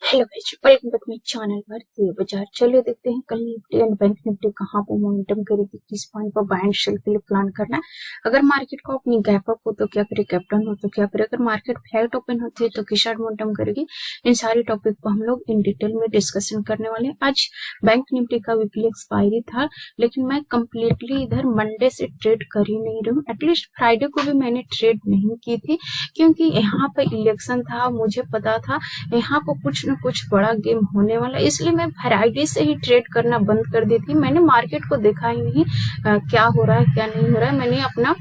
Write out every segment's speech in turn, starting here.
Hello guys, welcome back my channel भारतीय बाजार। चलिए देखते हैं कल निफ्टी एंड बैंक निफ्टी कहां पर मोमेंटम करेगी, किस पॉइंट पर बाय एंड सेल के लिए प्लान करना है। अगर मार्केट का ओपनिंग गैप अप हो तो क्या करे, गैप डाउन हो तो क्या करे, अगर मार्केट फ्लैट ओपन होती है तो किस साइड मोमेंटम करेगी। इन सारी टॉपिक पर हम लोग इन डिटेल में डिस्कशन करने वाले हैं। आज बैंक निफ्टी का वीकली एक्सपायरी था, लेकिन मैं कंप्लीटली इधर मंडे से ट्रेड कर ही नहीं रही हूँ। एटलीस्ट फ्राइडे को भी मैंने ट्रेड नहीं की थी, क्योंकि यहाँ पर इलेक्शन था। मुझे पता था यहाँ पर कुछ न कुछ बड़ा गेम होने वाला, इसलिए मैं फ्राइडे से ही ट्रेड करना बंद कर दी थी। मैंने मार्केट को देखा ही नहीं क्या हो रहा है क्या नहीं हो रहा है। मैंने अपना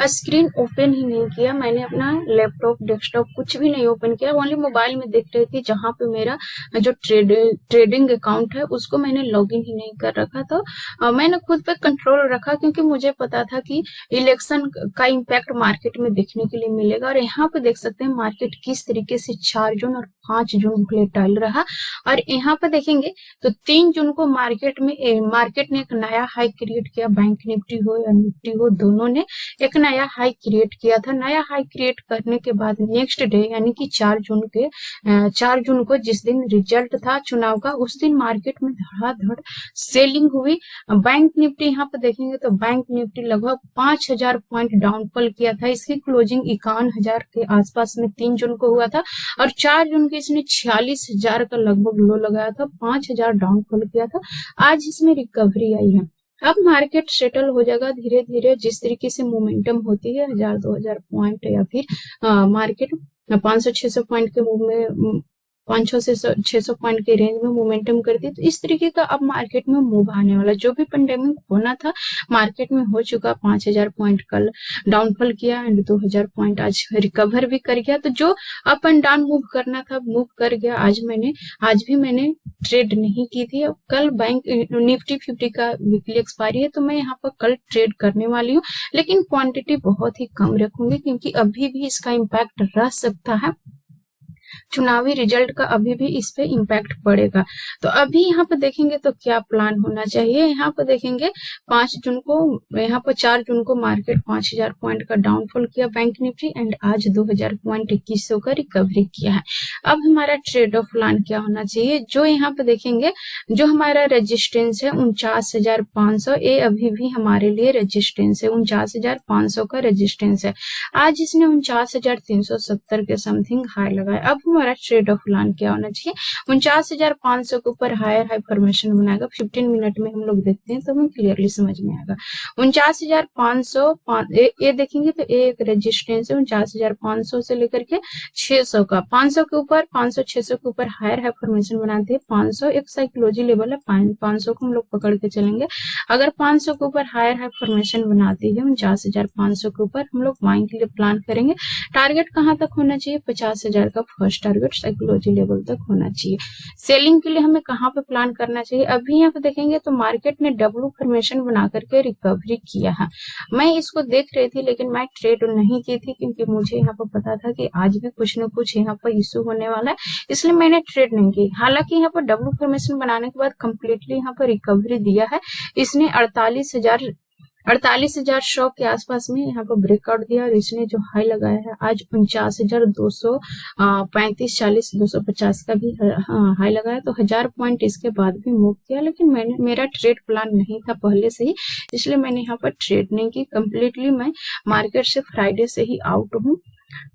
स्क्रीन ओपन ही नहीं किया, मैंने अपना लैपटॉप डेस्कटॉप कुछ भी नहीं ओपन किया, ओनली मोबाइल में देख रही थी, जहां पे मेरा जो ट्रेडिंग अकाउंट है उसको मैंने लॉगिन ही नहीं कर रखा। तो मैंने खुद पे कंट्रोल रखा, क्योंकि मुझे पता था कि इलेक्शन का इम्पैक्ट मार्केट में देखने के लिए मिलेगा। और यहाँ पे देख सकते हैं मार्केट किस तरीके से 4 जून और 5 जून टल रहा। और यहाँ पे देखेंगे तो 3 जून को मार्केट ने एक नया हाई क्रिएट किया। बैंक निफ्टी हो या निफ्टी हो, दोनों ने एक नया हाई क्रिएट किया था। नया हाई क्रिएट करने के बाद नेक्स्ट डे यानी कि 4 जून को जिस दिन रिजल्ट था चुनाव का, उस दिन मार्केट में धड़ाधड़ सेलिंग हुई। बैंक निफ्टी यहाँ पे देखेंगे तो बैंक निफ्टी लगभग 5,000 पॉइंट डाउनफॉल किया था। इसकी क्लोजिंग 51,000 के आसपास में 3 जून को हुआ था, और 4 जून को इसने 46,000 का लगभग लो लगाया था, 5,000 डाउनफॉल किया था। आज इसमें रिकवरी आई है। अब मार्केट सेटल हो जाएगा धीरे धीरे, जिस तरीके से मोमेंटम होती है 1,000-2,000 पॉइंट, या फिर मार्केट 500-600 पॉइंट के मूव में 500 से 600 पॉइंट के रेंज में मोमेंटम करती है। तो इस तरीके का अब मार्केट में मूव आने वाला, जो भी पेंडेमिक होना था मार्केट में हो चुका। 5,000 पॉइंट कल डाउनफॉल किया एंड 2,000 पॉइंट आज रिकवर भी कर गया। तो जो अप एंड डाउन मूव करना था मूव कर गया। आज भी मैंने ट्रेड नहीं की थी। अब कल बैंक निफ्टी 50 का वीकली एक्सपायरी है, तो मैं यहाँ पर कल ट्रेड करने वाली हूँ, लेकिन क्वांटिटी बहुत ही कम रखूंगी, क्योंकि अभी भी इसका इम्पैक्ट रह सकता है। चुनावी रिजल्ट का अभी भी इस पे इम्पैक्ट पड़ेगा। तो अभी यहाँ पे देखेंगे तो क्या प्लान होना चाहिए। यहाँ पे देखेंगे 5 जून को, यहाँ पर 4 जून को मार्केट 5,000 पॉइंट का डाउनफॉल किया बैंक निफ्टी, एंड आज 2,000 पॉइंट 2100 का रिकवरी किया है। अब हमारा ट्रेड ऑफ प्लान क्या होना चाहिए। जो यहाँ पे देखेंगे जो हमारा रेजिस्टेंस है 49,500, ये अभी भी हमारे लिए रेजिस्टेंस है। 49,500 का रेजिस्टेंस है। आज इसने 49,370 के समथिंग हाई लगाया। अब हमारा ट्रेड ऑफ प्लान क्या होना चाहिए। 49,500 के ऊपर हायर हाई फॉर्मेशन बनाएगा। 15 मिनट में हम लोग देखते हैं तो हमें क्लियरली समझ में आएगा। 49,500 ये देखेंगे तो एक रेजिस्टेंस है 49,500 से लेकर के 600 का। 500 के ऊपर 500-600 के ऊपर हायर हाई फॉर्मेशन बनाते हैं। 500 एक साइकोलॉजी लेवल है, 500 को हम लोग पकड़ के चलेंगे। अगर 500 के ऊपर हायर हाई फॉर्मेशन बनाती है 49,500 के ऊपर, हम लोग बाइंग के लिए प्लान करेंगे। टारगेट कहां तक होना चाहिए, 50,000 का फर्स्ट टारगेट साइकोलॉजी लेवल तक होना चाहिए। सेलिंग के लिए हमें कहां पे प्लान करना चाहिए। अभी यहाँ पे देखेंगे तो मार्केट ने डब्ल्यू फॉर्मेशन बना करके रिकवरी किया है। मैं इसको देख रही थी, लेकिन मैं ट्रेड नहीं की थी, क्योंकि मुझे यहाँ पर पता था कि आज भी कुछ न कुछ यहाँ पर इश्यू होने वाला है, इसलिए मैंने ट्रेड नहीं की। हालांकि यहाँ पर डब्ल्यू फॉर्मेशन बनाने के बाद कंप्लीटली यहाँ पर रिकवरी दिया है। इसने 48,100 के आसपास में यहाँ पर ब्रेकआउट दिया, और इसने जो हाई लगाया है आज 49,235, 250 का भी हाई लगाया। तो 1,000 पॉइंट इसके बाद भी मूव किया, लेकिन मेरा ट्रेड प्लान नहीं था पहले से ही, इसलिए मैंने यहाँ पर ट्रेड नहीं की। कंप्लीटली मैं मार्केट से फ्राइडे से ही आउट हूँ।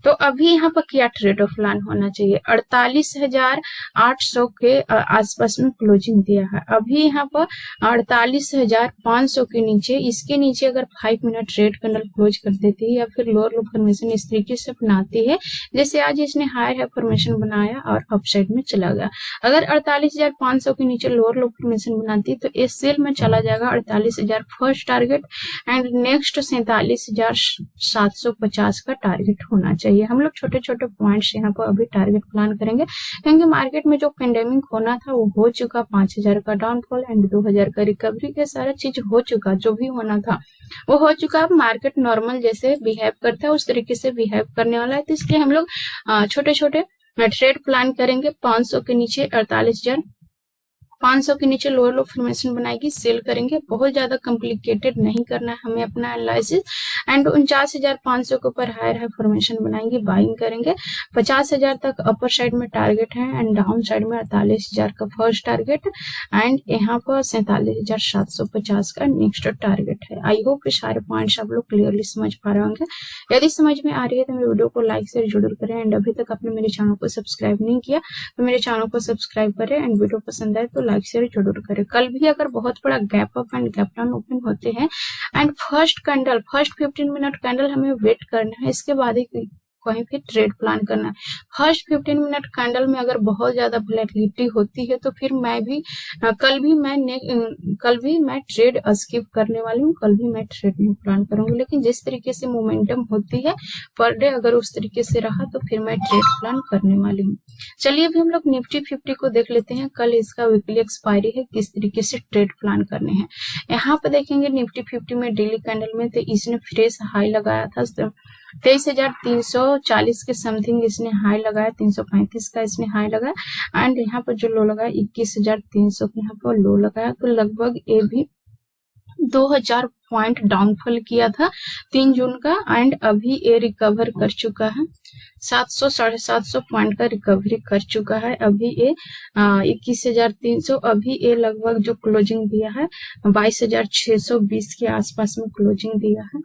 तो अभी यहाँ पर क्या ट्रेड ऑफ प्लान होना चाहिए। 48,800 के आसपास में क्लोजिंग दिया है। अभी यहाँ पर 48,500 के नीचे, इसके नीचे अगर 5 मिनट ट्रेड कैंडल क्लोज कर देती है, या फिर लोअर लो फॉर्मेशन इस तरीके से बनाती है जैसे आज इसने हायर फॉर्मेशन बनाया और अपसाइड में चला गया। अगर 48,500 के नीचे लोअर लो फॉर्मेशन बनाती है तो इस सेल में चला जाएगा 48,000 फर्स्ट टारगेट, एंड नेक्स्ट 47,750 का टारगेट होना चाहिए। हम लोग छोटे छोटे पॉइंट्स यहाँ पर अभी टारगेट प्लान करेंगे, क्योंकि मार्केट में जो पेंडेमिक होना था वो हो चुका। 5,000 का डाउनफॉल एंड 2,000 का रिकवरी, ये सारा चीज हो चुका। जो भी होना था वो हो चुका। अब मार्केट नॉर्मल जैसे बिहेव करता है उस तरीके से बिहेव करने वाला है, तो इसलिए हम लोग छोटे छोटे ट्रेड प्लान करेंगे। 500 के नीचे 48,000 500 के नीचे लोअर लो फॉर्मेशन बनाएगी, सेल करेंगे। बहुत ज्यादा कॉम्प्लिकेटेड नहीं करना है हमें अपना एनालिसिस। एंड 49,500 के ऊपर हायर है फॉर्मेशन बनाएंगे, बाइंग करेंगे। 50,000 तक अपर साइड में टारगेट है एंड डाउन साइड में 48,000 का फर्स्ट टारगेट एंड यहाँ पर 47,750 का नेक्स्ट टारगेट है। आई होप ये सारे पॉइंट्स आप लोग क्लियरली समझ पा रहे होंगे। यदि समझ में आ रही है तो मेरे वीडियो को लाइक से जरूर करें एंड अभी तक आपने मेरे चैनल को सब्सक्राइब नहीं किया तो मेरे चैनल को सब्सक्राइब करें एंड वीडियो पसंद आए तो लाइक शेयर जरूर करें। कल भी अगर बहुत बड़ा gap up and gap down open होते हैं एंड फर्स्ट 15 मिनट कैंडल हमें वेट करना है, इसके बाद ही कहीं भी ट्रेड प्लान करना है। फर्स्ट 15 मिनट कैंडल में अगर बहुत ज्यादा वोलेटिलिटी होती है तो फिर कल भी मैं ट्रेड स्किप करने वाली हूँ, कल भी मैं ट्रेड नहीं प्लान करूंगी। लेकिन जिस तरीके से मोमेंटम होती है पर डे अगर उस तरीके से रहा तो फिर मैं ट्रेड प्लान करने वाली हूँ। चलिए अभी हम लोग निफ्टी 50 को देख लेते हैं, कल इसका वीकली एक्सपायरी है, किस तरीके से ट्रेड प्लान करने हैं। यहाँ पे देखेंगे निफ्टी 50 में डेली कैंडल में तो इसने फ्रेश हाई लगाया था 23,340 के समथिंग इसने हाई लगाया, 335 का इसने हाई लगाया एंड यहाँ पर जो लो लगाया 21,300 के यहाँ पर लो लगाया। तो लगभग ये भी 2000 पॉइंट डाउनफॉल किया था 3 जून का एंड अभी ये रिकवर कर चुका है, 700-750 पॉइंट का रिकवरी कर चुका है। अभी ये 21,300, अभी ये लगभग जो क्लोजिंग दिया है 22,620 के आसपास में क्लोजिंग दिया है।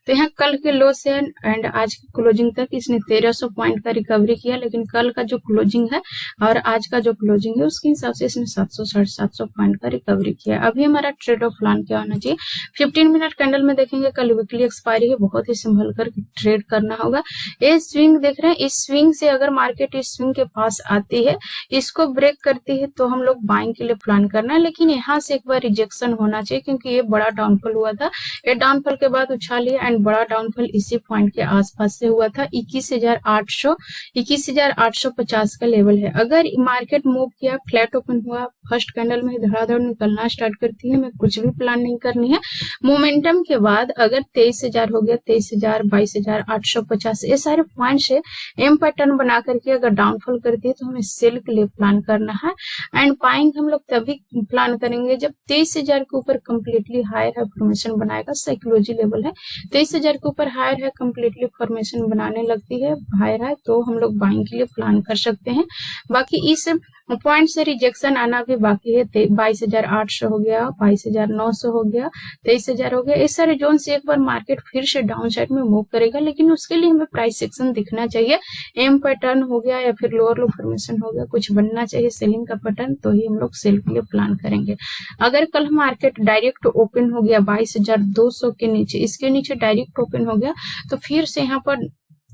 तो यहाँ कल के लो से एंड आज की क्लोजिंग तक इसने 1300 पॉइंट का रिकवरी किया, लेकिन कल का जो क्लोजिंग है और आज का जो क्लोजिंग है उसके हिसाब से इसने 700-750 पॉइंट का रिकवरी किया। अभी हमारा ट्रेड ऑफ प्लान क्या होना चाहिए, 15 मिनट कैंडल में देखेंगे कल वीकली एक्सपायरी है, बहुत ही संभल कर ट्रेड करना होगा। ये स्विंग देख रहे हैं, इस स्विंग से अगर मार्केट इस स्विंग के पास आती है, इसको ब्रेक करती है तो हम लोग बाइंग के लिए प्लान करना है। लेकिन यहाँ से एक बार रिजेक्शन होना चाहिए क्योंकि ये बड़ा डाउनफॉल हुआ था, ये डाउनफॉल के बाद उछाली एंड बड़ा डाउनफॉल इसी पॉइंट के आसपास से हुआ था। 21,850 का लेवल है। अगर मार्केट मूव किया, फ्लैट ओपन हुआ, फर्स्ट कैंडल में धड़ाधड़ निकलना स्टार्ट करती है, मैं कुछ भी प्लान नहीं करनी है। मोमेंटम के बाद अगर 23,000 हो गया, 23,000, 22,850 ये सारे पॉइंट्स है, एम पैटर्न बना करके अगर डाउनफॉल करती है तो हमें सेल के लिए प्लान करना है एंड बाइंग हम लोग तभी प्लान करेंगे जब 23,000 के ऊपर कंप्लीटली हायर है फॉर्मेशन बनाएगा। साइकोलॉजी लेवल है 23,000 के ऊपर हायर है, कंप्लीटली फॉर्मेशन बनाने लगती है, हायर है तो हम लोग बाइंग के लिए प्लान कर सकते हैं। बाकी इस पॉइंट से रिजेक्शन आना भी बाकी है। 22,800 हो गया, 22,900 हो गया, 23,000 हो गया। इस सारे जोन से एक बार मार्केट फिर से डाउन साइड में मूव करेगा, लेकिन उसके लिए हमें प्राइस सेक्शन दिखना चाहिए। एम पैटर्न हो गया या फिर लोअर लो फॉर्मेशन हो गया, कुछ बनना चाहिए सेलिंग का पैटर्न, तो ही हम लोग सेल के लिए प्लान करेंगे। अगर कल मार्केट डायरेक्ट ओपन हो गया 22,200 के नीचे, इसके नीचे डायरेक्ट ओपन हो गया तो फिर से यहाँ पर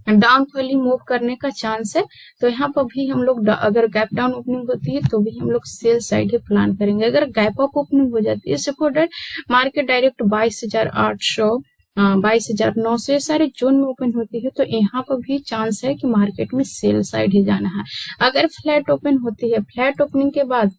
डाउनफॉल मूव करने का चांस है। तो यहाँ पर भी हम लोग अगर गैप डाउन ओपनिंग होती है तो भी हम लोग सेल साइड ही प्लान करेंगे। अगर गैप अप ओपनिंग हो जाती है, सपोर्टेड मार्केट डायरेक्ट 22,800 22,900 सारे जोन में ओपन होती है तो यहाँ पर भी चांस है कि मार्केट में सेल साइड ही जाना है। अगर फ्लैट ओपन होती है, फ्लैट ओपनिंग के बाद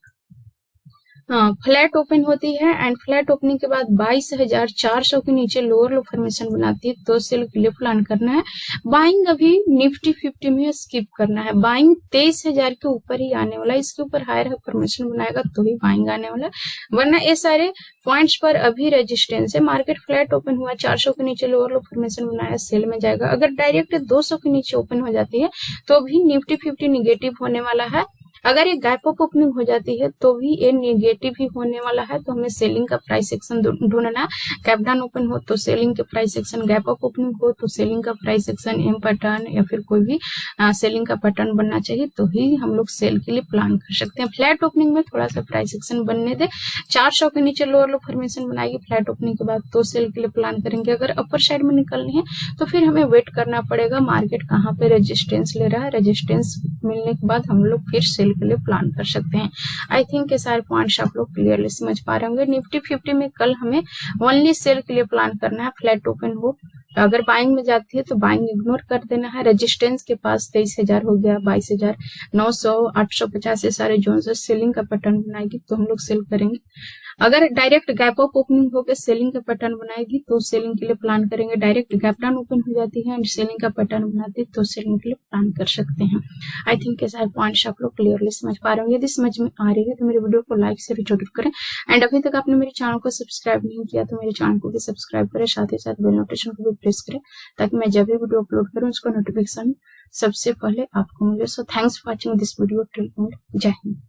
फ्लैट ओपन होती है एंड फ्लैट ओपनिंग के बाद 22,400 के नीचे लोअर लो फॉर्मेशन बनाती है तो सेल के लिए प्लान करना है। बाइंग अभी निफ्टी 50 में स्किप करना है। बाइंग 23,000 के ऊपर ही आने वाला है, इसके ऊपर हायर फॉर्मेशन बनाएगा तो ही बाइंग आने वाला है, वरना ये सारे पॉइंट्स पर अभी रेजिस्टेंस है। मार्केट फ्लैट ओपन हुआ, 400 के नीचे लोअर लो फॉर्मेशन बनाया, सेल में जाएगा। अगर डायरेक्ट 200 के नीचे ओपन हो जाती है तो भी निफ्टी 50 निगेटिव होने वाला है। अगर ये गैप अप ओपनिंग हो जाती है तो भी ये नेगेटिव ही होने वाला है, तो हमें सेलिंग का प्राइस सेक्शन ढूंढना है। गैप डाउन ओपन हो तो सेलिंग के price section, gap up opening हो तो सेलिंग का प्राइस सेक्शन, एम पैटर्न या फिर कोई भी सेलिंग का पैटर्न बनना चाहिए तो ही हम लोग सेल के लिए प्लान कर सकते हैं। फ्लैट ओपनिंग में थोड़ा सा प्राइस सेक्शन बनने दे, 400 के नीचे लोअर लो फॉर्मेशन बनाएगी फ्लैट ओपनिंग के बाद तो सेल के लिए प्लान करेंगे। अगर अपर साइड में निकलनी है तो फिर हमें वेट करना पड़ेगा मार्केट कहाँ पे रेजिस्टेंस ले रहा है, रेजिस्टेंस मिलने के बाद हम लोग फिर सेल के लिए प्लान कर सकते हैं। आई थिंक ये सारे पॉइंट्स आप लोग क्लियरली समझ पा रहे होंगे। निफ्टी 50 में कल हमें ओनली सेल के लिए प्लान करना है। फ्लैट ओपन हो, अगर बाइंग में जाती है तो बाइंग इग्नोर कर देना है। रेजिस्टेंस के पास 23,000 हो गया, 22,900, 850 ये सारे जोन से सेलिंग का पैटर्न बनाएगी तो हम लोग सेल करेंगे। अगर डायरेक्ट गैप अप ओपनिंग होकर सेलिंग का पैटर्न बनाएगी तो सेलिंग के लिए प्लान करेंगे। डायरेक्ट गैप डाउन ओपन हो जाती है एंड सेलिंग का पैटर्न बनाती है तो सेलिंग के लिए प्लान कर सकते हैं। आई थिंक ये सारे पॉइंट्स आप लोग क्लियरली समझ पा रहे होंगे। यदि समझ में आ रही है तो मेरे वीडियो को लाइक शेयर जरूर करें एंड अभी तक आपने मेरे चैनल को सब्सक्राइब नहीं किया तो मेरे चैनल को भी सब्सक्राइब करें, साथ ही साथ बेल नोटिफिकेशन को भी प्रेस करें ताकि मैं जब भी वीडियो अपलोड करूं उसका नोटिफिकेशन सबसे पहले आपको मिले। So thanks for watching this video till and जय हिंद।